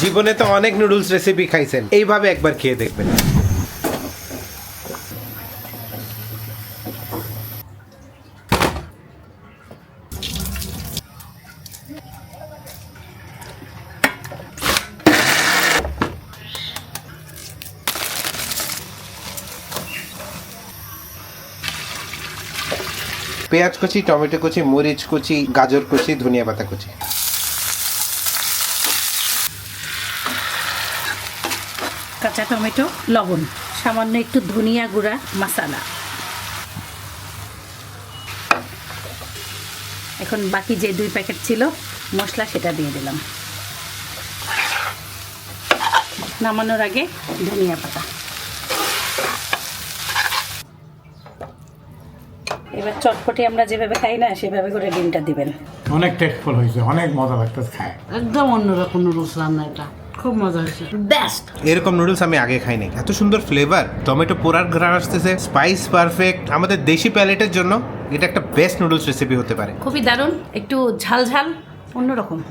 জীবনে তো অনেক নুডলস রেসিপি খাইছেন, এইভাবে একবার খেয়ে দেখবেন। পেঁয়াজ কুচি, টমেটো কুচি, মরিচ কুচি, গাজর কুচি, ধনিয়া পাতা কুচি। কাঁচা টমেটো, লবণ, সামান্য একটু ধনিয়া গুঁড়া, মশলা। এখন বাকি যে 2 প্যাকেট ছিল মশলা সেটা দিয়ে দিলাম। নামানোর আগে ধনিয়া পাতা। এবার চটপটি আমরা যেভাবে খাই না সেভাবে করে ডিমটা দিবেন। অনেক টেস্টফুল হয়েছে, অনেক মজা লাগতেছে খায়। একদম অন্যরকম নুডলস রান্না, এটা খুব মজা হয়েছে, বেস্ট। এরকম নুডলস আমি আগে খাইনি। এত সুন্দর ফ্লেভার, টমেটো পোড়ার ঘ্রাণ আসতেছে, স্পাইস পারফেক্ট। আমাদের দেশি প্যালেটের জন্য এটা একটা বেস্ট নুডলস রেসিপি হতে পারে। খুবই দারুণ, একটু ঝাল ঝাল, অন্যরকম।